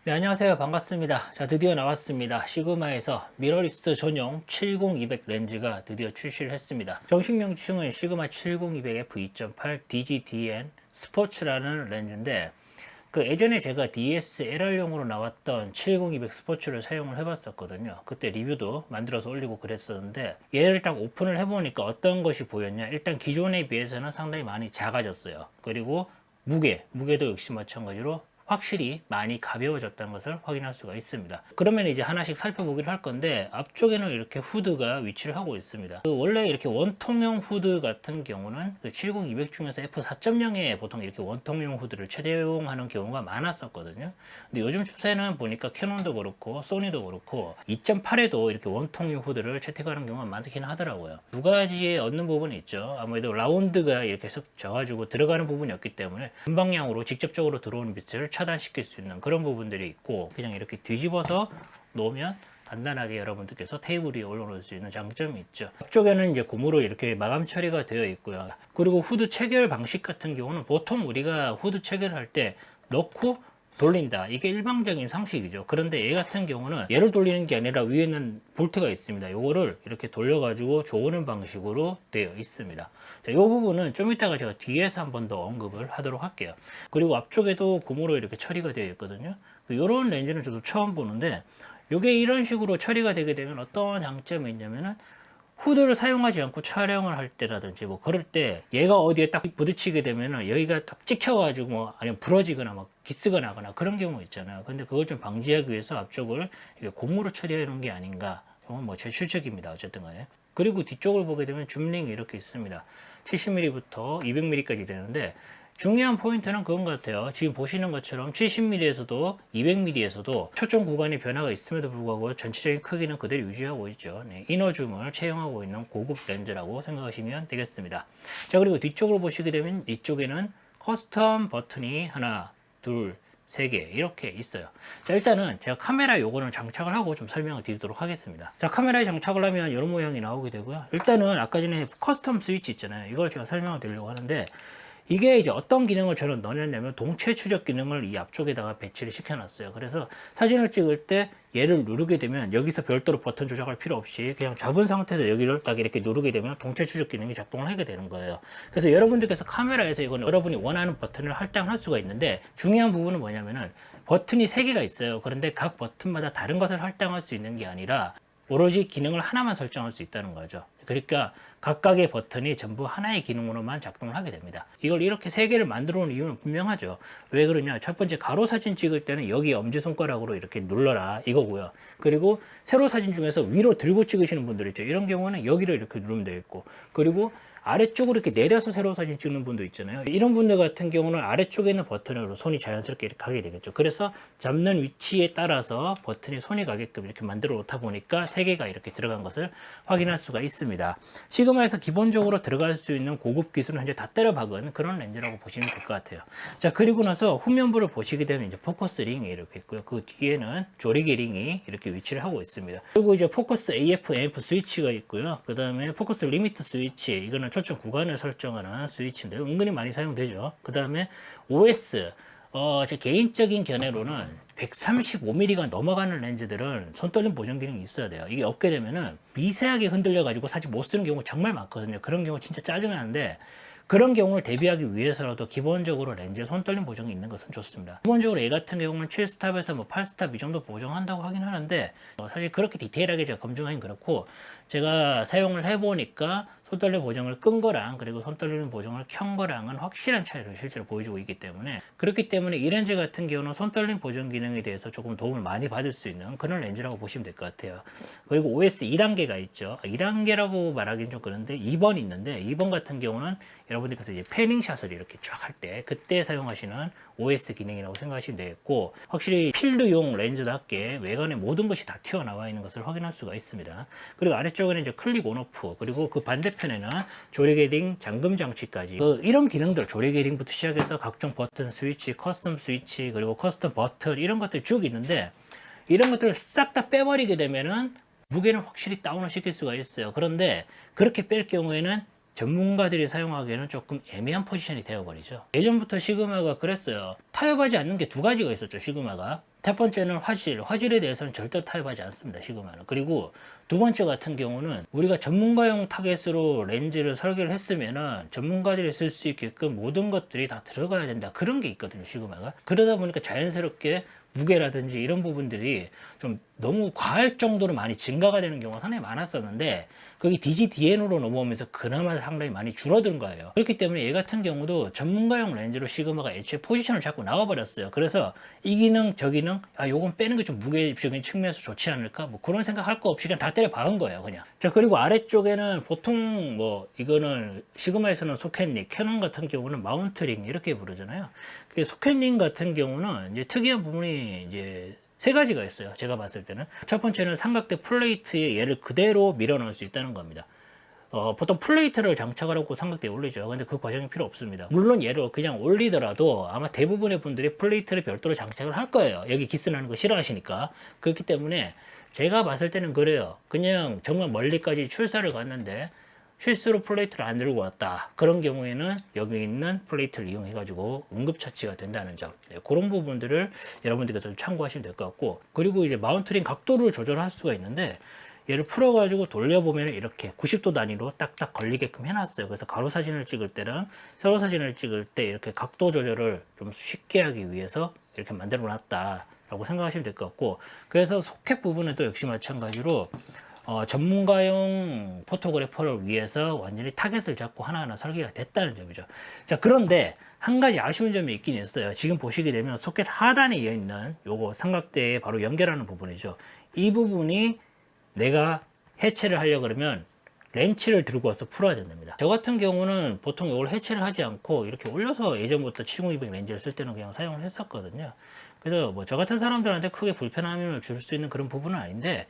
네, 안녕하세요. 반갑습니다. 자, 드디어 나왔습니다. 시그마에서 미러리스 전용 70200 렌즈가 드디어 출시를 했습니다. 정식 명칭은 시그마 70200 f2.8 DGDN 스포츠라는 렌즈인데, 그 예전에 제가 DSLR용으로 나왔던 70200 스포츠를 사용을 해봤었거든요. 그때 리뷰도 만들어서 올리고 그랬었는데, 얘를 딱 오픈을 해보니까 어떤 것이 보였냐. 일단 기존에 비해서는 상당히 많이 작아졌어요. 그리고 무게도 역시 마찬가지로 확실히 많이 가벼워졌다는 것을 확인할 수가 있습니다. 그러면 이제 하나씩 살펴보기로 할 건데, 앞쪽에는 이렇게 후드가 위치를 하고 있습니다. 원래 이렇게 원통용 후드 같은 경우는 70200 중에서 f4.0에 보통 이렇게 원통용 후드를 채용하는 경우가 많았었거든요. 근데 요즘 추세는 보니까 캐논도 그렇고 소니도 그렇고 2.8에도 이렇게 원통용 후드를 채택하는 경우가 많긴 하더라고요. 두 가지에 얻는 부분이 있죠. 아무래도 라운드가 이렇게 쓱 져가지고 들어가는 부분이 없기 때문에 분방향으로 직접적으로 들어오는 빛을 차단시킬 수 있는 그런 부분들이 있고, 그냥 이렇게 뒤집어서 놓으면 간단하게 여러분들께서 테이블 위에 올려놓을 수 있는 장점이 있죠. 앞쪽에는 이제 고무로 이렇게 마감 처리가 되어 있고요. 그리고 후드 체결 방식 같은 경우는 보통 우리가 후드 체결할 때 넣고 돌린다, 이게 일반적인 상식이죠. 그런데 얘 같은 경우는 얘를 돌리는 게 아니라 위에는 볼트가 있습니다. 요거를 이렇게 돌려가지고 조는 방식으로 되어 있습니다. 자, 이 부분은 좀 이따가 제가 뒤에서 한 번 더 언급을 하도록 할게요. 그리고 앞쪽에도 고무로 이렇게 처리가 되어 있거든요. 이런 렌즈는 저도 처음 보는데, 이게 이런 식으로 처리가 되게 되면 어떤 장점이 있냐면은, 후드를 사용하지 않고 촬영을 할 때라든지 뭐 그럴 때 얘가 어디에 딱 부딪히게 되면은 여기가 딱 찍혀가지고 뭐 아니면 부러지거나 막 기스가 나거나 그런 경우 있잖아요. 근데 그걸 좀 방지하기 위해서 앞쪽을 이렇게 고무로 처리해 놓은 게 아닌가. 이건 뭐 제 추측입니다. 어쨌든 간에. 그리고 뒤쪽을 보게 되면 줌링이 이렇게 있습니다. 70mm부터 200mm까지 되는데, 중요한 포인트는 그건 같아요. 지금 보시는 것처럼 70mm에서도 200mm에서도 초점 구간의 변화가 있음에도 불구하고 전체적인 크기는 그대로 유지하고 있죠. 네, 이너줌을 채용하고 있는 고급 렌즈라고 생각하시면 되겠습니다. 자, 그리고 뒤쪽으로 보시게 되면 이쪽에는 커스텀 버튼이 하나, 둘, 3개 이렇게 있어요. 자, 일단은 제가 카메라 요거는 장착을 하고 좀 설명을 드리도록 하겠습니다. 자, 카메라에 장착을 하면 이런 모양이 나오게 되고요. 일단은 아까 전에 커스텀 스위치 있잖아요. 이걸 제가 설명을 드리려고 하는데, 이게 이제 어떤 기능을 저는 넣었냐면 동체 추적 기능을 이 앞쪽에다가 배치를 시켜놨어요. 그래서 사진을 찍을 때 얘를 누르게 되면 여기서 별도로 버튼 조작할 필요 없이 그냥 잡은 상태에서 여기를 딱 이렇게 누르게 되면 동체 추적 기능이 작동을 하게 되는 거예요. 그래서 여러분들께서 카메라에서 이거는 여러분이 원하는 버튼을 할당할 수가 있는데, 중요한 부분은 뭐냐면은 버튼이 3개가 있어요. 그런데 각 버튼마다 다른 것을 할당할 수 있는 게 아니라 오로지 기능을 하나만 설정할 수 있다는 거죠. 그러니까 각각의 버튼이 전부 하나의 기능으로만 작동을 하게 됩니다. 이걸 이렇게 3개를 만들어 놓은 이유는 분명하죠. 왜 그러냐? 첫 번째, 가로 사진 찍을 때는 여기 엄지손가락으로 이렇게 눌러라 이거고요. 그리고 세로 사진 중에서 위로 들고 찍으시는 분들 있죠. 이런 경우는 여기를 이렇게 누르면 되겠고, 그리고 아래쪽으로 이렇게 내려서 세로 사진 찍는 분도 있잖아요. 이런 분들 같은 경우는 아래쪽에 있는 버튼으로 손이 자연스럽게 이렇게 가게 되겠죠. 그래서 잡는 위치에 따라서 버튼이 손이 가게끔 이렇게 만들어 놓다 보니까 3개가 이렇게 들어간 것을 확인할 수가 있습니다. 시그마에서 기본적으로 들어갈 수 있는 고급 기술은 현재 다 때려 박은 그런 렌즈라고 보시면 될 것 같아요. 자, 그리고 나서 후면부를 보시게 되면 이제 포커스 링이 이렇게 있고요. 그 뒤에는 조리개 링이 이렇게 위치를 하고 있습니다. 그리고 이제 포커스 AF, MF 스위치가 있고요. 그 다음에 포커스 리미트 스위치, 이거는 초점 구간을 설정하는 스위치인데 은근히 많이 사용되죠. 그 다음에 OS, 제 개인적인 견해로는 135mm가 넘어가는 렌즈들은 손떨림 보정 기능이 있어야 돼요. 이게 없게 되면은 미세하게 흔들려 가지고 사실 못 쓰는 경우 정말 많거든요. 그런 경우 진짜 짜증나는데, 그런 경우를 대비하기 위해서라도 기본적으로 렌즈에 손떨림 보정이 있는 것은 좋습니다. 기본적으로 얘 같은 경우는 7스탑에서 뭐 8스탑 이 정도 보정한다고 하긴 하는데, 사실 그렇게 디테일하게 제가 검증하긴 그렇고, 제가 사용을 해보니까 손떨림 보정을 끈 거랑 그리고 손떨림 보정을 켠 거랑은 확실한 차이를 실제로 보여주고 있기 때문에, 그렇기 때문에 이 렌즈 같은 경우는 손떨림 보정 기능에 대해서 조금 도움을 많이 받을 수 있는 그런 렌즈라고 보시면 될 것 같아요. 그리고 OS 2단계가 있죠. 2단계라고 말하기는 좀 그런데 2번 있는데, 2번 같은 경우는 여러분들께서 이제 패닝샷을 이렇게 쫙 할 때 그때 사용하시는 OS 기능이라고 생각하시면 되겠고, 확실히 필드용 렌즈답게 외관에 모든 것이 다 튀어나와 있는 것을 확인할 수가 있습니다. 그리고 아래쪽에는 이제 클릭 온오프, 그리고 그 반대편에는 조리개 링 잠금 장치까지, 이런 기능들, 조리개 링부터 시작해서 각종 버튼 스위치, 커스텀 스위치, 그리고 커스텀 버튼, 이런 것들이 쭉 있는데, 이런 것들을 싹 다 빼버리게 되면은 무게는 확실히 다운을 시킬 수가 있어요. 그런데 그렇게 뺄 경우에는 전문가들이 사용하기에는 조금 애매한 포지션이 되어버리죠. 예전부터 시그마가 그랬어요. 타협하지 않는 게 두 가지가 있었죠, 시그마가. 첫 번째는 화질에 대해서는 절대 타협하지 않습니다, 시그마는. 그리고 두 번째 같은 경우는 우리가 전문가용 타겟으로 렌즈를 설계를 했으면은 전문가들이 쓸 수 있게끔 모든 것들이 다 들어가야 된다, 그런 게 있거든요, 시그마가. 그러다 보니까 자연스럽게 무게라든지 이런 부분들이 좀 너무 과할 정도로 많이 증가가 되는 경우가 상당히 많았었는데, 거기 DGDN으로 넘어오면서 그나마 상당히 많이 줄어든 거예요. 그렇기 때문에 얘 같은 경우도 전문가용 렌즈로 시그마가 애초에 포지션을 잡고 나와버렸어요. 그래서 이 기능 저 기능, 요건 빼는 게 좀 무게적인 측면에서 좋지 않을까, 뭐 그런 생각 할 거 없이 그냥 다 때려 박은 거예요, 그냥. 자, 그리고 아래쪽에는 보통 뭐 이거는 시그마에서는 소켓링, 캐논 같은 경우는 마운트링 이렇게 부르잖아요. 그 소켓링 같은 경우는 이제 특이한 부분이 이제 세 가지가 있어요, 제가 봤을 때는. 첫 번째는 삼각대 플레이트에 얘를 그대로 밀어 넣을 수 있다는 겁니다. 보통 플레이트를 장착을 하고 삼각대에 올리죠. 근데 그 과정이 필요 없습니다. 물론 얘를 그냥 올리더라도 아마 대부분의 분들이 플레이트를 별도로 장착을 할 거예요. 여기 기스나는 거 싫어하시니까. 그렇기 때문에 제가 봤을 때는 그래요. 그냥 정말 멀리까지 출사를 갔는데 실수로 플레이트를 안 들고 왔다, 그런 경우에는 여기 있는 플레이트를 이용해 가지고 응급처치가 된다는 점, 그런 부분들을 여러분들께서 좀 참고하시면 될 것 같고, 그리고 이제 마운트링 각도를 조절할 수가 있는데 얘를 풀어 가지고 돌려보면 이렇게 90도 단위로 딱딱 걸리게끔 해놨어요. 그래서 가로 사진을 찍을 때랑 세로 사진을 찍을 때 이렇게 각도 조절을 좀 쉽게 하기 위해서 이렇게 만들어 놨다 라고 생각하시면 될 것 같고, 그래서 소켓 부분은 또 역시 마찬가지로 전문가용 포토그래퍼를 위해서 완전히 타겟을 잡고 하나하나 설계가 됐다는 점이죠. 자, 그런데 한 가지 아쉬운 점이 있긴 있어요. 지금 보시게 되면 소켓 하단에 이어 있는 요거 삼각대에 바로 연결하는 부분이죠. 이 부분이 내가 해체를 하려고 그러면 렌치를 들고 와서 풀어야 된답니다. 저 같은 경우는 보통 이걸 해체를 하지 않고 이렇게 올려서 예전부터 70-200 렌즈를 쓸 때는 그냥 사용을 했었거든요. 그래서 뭐 저 같은 사람들한테 크게 불편함을 줄 수 있는 그런 부분은 아닌데,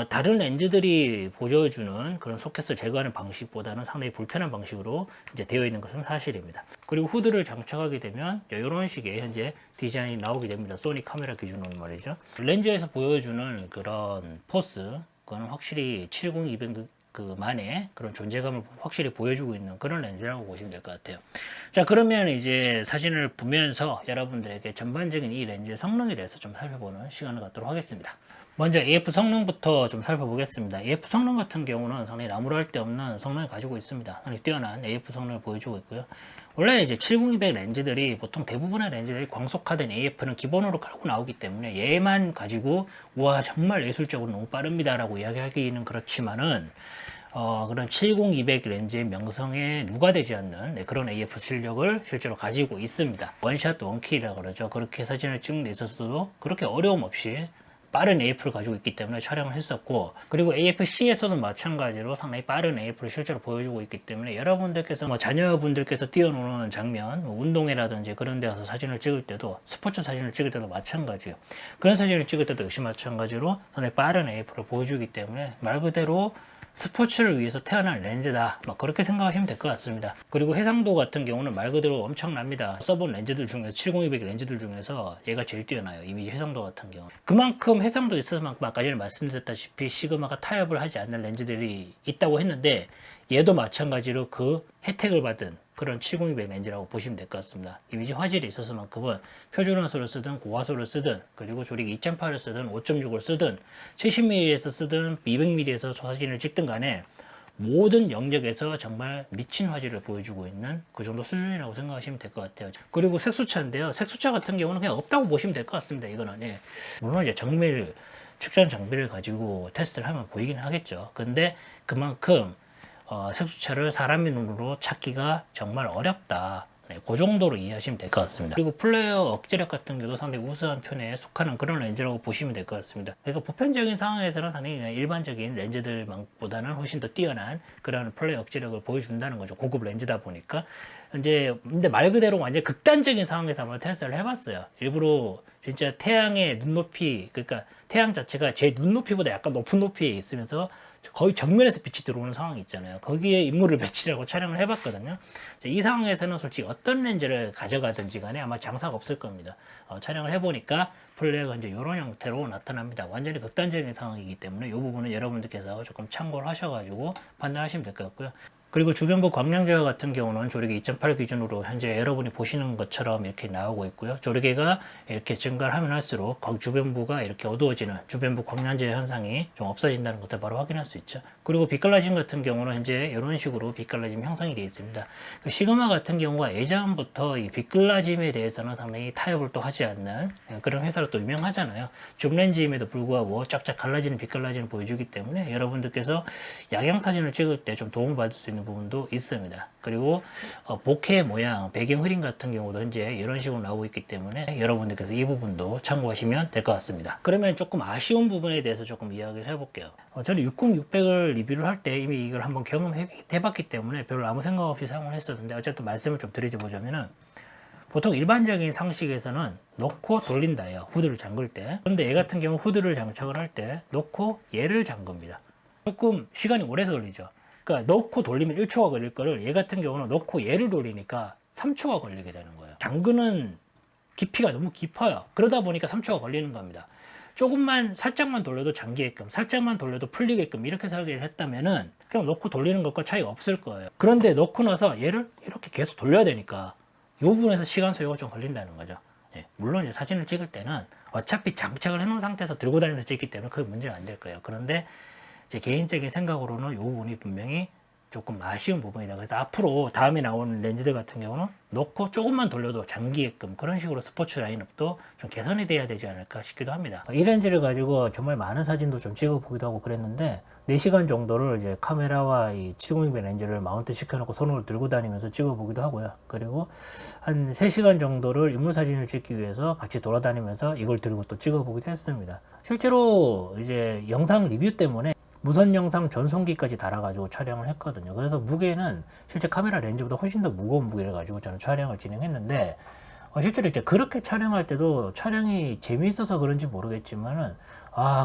다른 렌즈들이 보여주는 그런 소켓을 제거하는 방식보다는 상당히 불편한 방식으로 이제 되어 있는 것은 사실입니다. 그리고 후드를 장착하게 되면 이런 식의 현재 디자인이 나오게 됩니다. 소니 카메라 기준으로 말이죠. 렌즈에서 보여주는 그런 포스, 그거는 확실히 70-200 그만의 그런 존재감을 확실히 보여주고 있는 그런 렌즈라고 보시면 될 것 같아요. 자, 그러면 이제 사진을 보면서 여러분들에게 전반적인 이 렌즈의 성능에 대해서 좀 살펴보는 시간을 갖도록 하겠습니다. 먼저 AF 성능부터 좀 살펴보겠습니다. AF 성능 같은 경우는 상당히 나무랄 데 없는 성능을 가지고 있습니다. 상당히 뛰어난 AF 성능을 보여주고 있고요. 원래 이제 70-200 렌즈들이 보통 대부분의 렌즈들이 광속화된 AF는 기본으로 깔고 나오기 때문에 얘만 가지고 와 정말 예술적으로 너무 빠릅니다 라고 이야기하기는 그렇지만은 그런 70-200 렌즈의 명성에 누가 되지 않는 그런 AF 실력을 실제로 가지고 있습니다. 원샷 원킬이라고 그러죠. 그렇게 사진을 찍는 데 있어서도 그렇게 어려움 없이 빠른 AF를 가지고 있기 때문에 촬영을 했었고, 그리고 AFC에서도 마찬가지로 상당히 빠른 AF를 실제로 보여주고 있기 때문에 여러분들께서 뭐 자녀분들께서 뛰어노는 장면, 뭐 운동회라든지 그런 데 가서 사진을 찍을 때도, 스포츠 사진을 찍을 때도 마찬가지예요. 그런 사진을 찍을 때도 역시 마찬가지로 상당히 빠른 AF를 보여주기 때문에 말 그대로 스포츠를 위해서 태어난 렌즈다, 막 그렇게 생각하시면 될 것 같습니다. 그리고 해상도 같은 경우는 말 그대로 엄청납니다. 써본 렌즈들 중에서 70-200 렌즈들 중에서 얘가 제일 뛰어나요. 이미지 해상도 같은 경우. 그만큼 해상도 있어서만큼 아까 전에 말씀드렸다시피 시그마가 타협을 하지 않는 렌즈들이 있다고 했는데, 얘도 마찬가지로 그 혜택을 받은 그런 70-200 렌즈라고 보시면 될 것 같습니다. 이미지 화질에 있어서만큼은 표준화소를 쓰든 고화소를 쓰든, 그리고 조리기 2.8을 쓰든 5.6을 쓰든 70mm에서 쓰든 200mm에서 사진을 찍든 간에 모든 영역에서 정말 미친 화질을 보여주고 있는 그 정도 수준이라고 생각하시면 될 것 같아요. 그리고 색수차인데요. 색수차 같은 경우는 그냥 없다고 보시면 될 것 같습니다. 이거는 물론 이제 정밀 측정 장비를 가지고 테스트를 하면 보이긴 하겠죠. 근데 그만큼 색수차를 사람의 눈으로 찾기가 정말 어렵다. 그 정도로 이해하시면 될 것 같습니다. 그리고 플레이어 억제력 같은 경우도 상당히 우수한 편에 속하는 그런 렌즈라고 보시면 될 것 같습니다. 그러니까 보편적인 상황에서는 상당히 일반적인 렌즈들보다는 훨씬 더 뛰어난 그런 플레이어 억제력을 보여준다는 거죠. 고급 렌즈다 보니까. 근데 말 그대로 완전 극단적인 상황에서 한번 테스트를 해봤어요. 일부러 진짜 태양의 눈높이, 그러니까 태양 자체가 제 눈높이보다 약간 높은 높이에 있으면서 거의 정면에서 빛이 들어오는 상황이 있잖아요. 거기에 인물을 배치하고 촬영을 해봤거든요. 이 상황에서는 솔직히 어떤 렌즈를 가져가든지 간에 아마 장사가 없을 겁니다. 촬영을 해보니까 플레이어가 이제 이런 형태로 나타납니다. 완전히 극단적인 상황이기 때문에 이 부분은 여러분들께서 조금 참고를 하셔가지고 판단하시면 될 것 같고요. 그리고 주변부 광량제와 같은 경우는 조리개 2.8 기준으로 현재 여러분이 보시는 것처럼 이렇게 나오고 있고요. 조리개가 이렇게 증가를 하면 할수록 주변부가 이렇게 어두워지는 주변부 광량제 현상이 좀 없어진다는 것을 바로 확인할 수 있죠. 그리고 빛갈라짐 같은 경우는 현재 이런 식으로 빛갈라짐 형성이 되어 있습니다. 시그마 같은 경우가 예전부터 이 빛갈라짐에 대해서는 상당히 타협을 또 하지 않는 그런 회사로 또 유명하잖아요. 줌렌즈임에도 불구하고 쫙쫙 갈라지는 빛갈라짐을 보여주기 때문에 여러분들께서 야경 사진을 찍을 때 좀 도움을 받을 수 있는 부분도 있습니다. 그리고 보케 모양, 배경 흐림 같은 경우도 현재 이런 식으로 나오고 있기 때문에 여러분들께서 이 부분도 참고하시면 될 것 같습니다. 그러면 조금 아쉬운 부분에 대해서 조금 이야기를 해볼게요. 저는 60600을 리뷰를 할 때 이미 이걸 한번 경험해봤기 때문에 별로 아무 생각 없이 사용을 했었는데, 어쨌든 말씀을 좀 드리자면은 보통 일반적인 상식에서는 놓고 돌린다예요. 후드를 잠글 때. 그런데 얘 같은 경우 후드를 장착을 할 때 놓고 얘를 잠급니다. 조금 시간이 오래 걸리죠. 그러니까 넣고 돌리면 1초가 걸릴 거를 얘 같은 경우는 넣고 얘를 돌리니까 3초가 걸리게 되는 거예요. 잠그는 깊이가 너무 깊어요. 그러다 보니까 3초가 걸리는 겁니다. 조금만 살짝만 돌려도 잠기게끔, 살짝만 돌려도 풀리게끔 이렇게 설계를 했다면은 그냥 넣고 돌리는 것과 차이가 없을 거예요. 그런데 넣고 나서 얘를 이렇게 계속 돌려야 되니까 이 부분에서 시간 소요가 좀 걸린다는 거죠. 물론 이제 사진을 찍을 때는 어차피 장착을 해놓은 상태에서 들고 다니면서 찍기 때문에 그게 문제는 안 될 거예요. 그런데 제 개인적인 생각으로는 이 부분이 분명히 조금 아쉬운 부분이다. 그래서 앞으로 다음에 나오는 렌즈들 같은 경우는 놓고 조금만 돌려도 잠기게끔 그런 식으로 스포츠 라인업도 좀 개선이 돼야 되지 않을까 싶기도 합니다. 이 렌즈를 가지고 정말 많은 사진도 좀 찍어보기도 하고 그랬는데 4시간 정도를 이제 카메라와 이 70-200 렌즈를 마운트 시켜놓고 손으로 들고 다니면서 찍어보기도 하고요. 그리고 한 3시간 정도를 인물 사진을 찍기 위해서 같이 돌아다니면서 이걸 들고 또 찍어보기도 했습니다. 실제로 이제 영상 리뷰 때문에 무선 영상 전송기까지 달아가지고 촬영을 했거든요. 그래서 무게는 실제 카메라 렌즈보다 훨씬 더 무거운 무게를 가지고 저는 촬영을 진행했는데, 실제로 이제 그렇게 촬영할 때도 촬영이 재미있어서 그런지 모르겠지만은,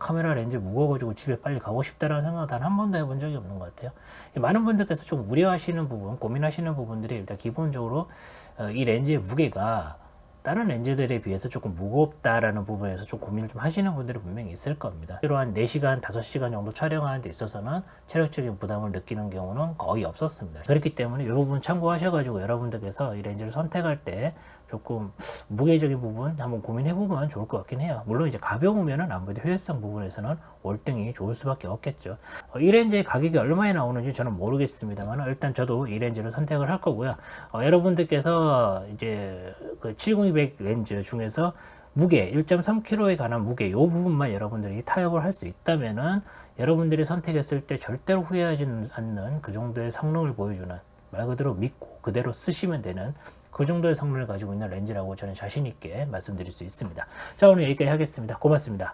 카메라 렌즈 무거워가지고 집에 빨리 가고 싶다라는 생각은 단 한 번도 해본 적이 없는 것 같아요. 많은 분들께서 좀 우려하시는 부분, 고민하시는 부분들이 일단 기본적으로 이 렌즈의 무게가 다른 렌즈들에 비해서 조금 무겁다라는 부분에서 좀 고민을 좀 하시는 분들이 분명히 있을 겁니다. 실제로 한 4시간, 5시간 정도 촬영하는 데 있어서는 체력적인 부담을 느끼는 경우는 거의 없었습니다. 그렇기 때문에 이 부분 참고하셔가지고 여러분들께서 이 렌즈를 선택할 때 조금 무게적인 부분 한번 고민해보면 좋을 것 같긴 해요. 물론 이제 가벼우면은 아무래도 효율성 부분에서는 월등히 좋을 수밖에 없겠죠. 이 렌즈의 가격이 얼마에 나오는지 저는 모르겠습니다만 일단 저도 이 렌즈를 선택을 할 거고요. 여러분들께서 이제 그 70-200 렌즈 중에서 무게 1.3kg에 관한 무게 이 부분만 여러분들이 타협을 할 수 있다면은 여러분들이 선택했을 때 절대로 후회하지 않는 그 정도의 성능을 보여주는, 말 그대로 믿고 그대로 쓰시면 되는 그 정도의 성능을 가지고 있는 렌즈라고 저는 자신 있게 말씀드릴 수 있습니다. 자, 오늘 여기까지 하겠습니다. 고맙습니다.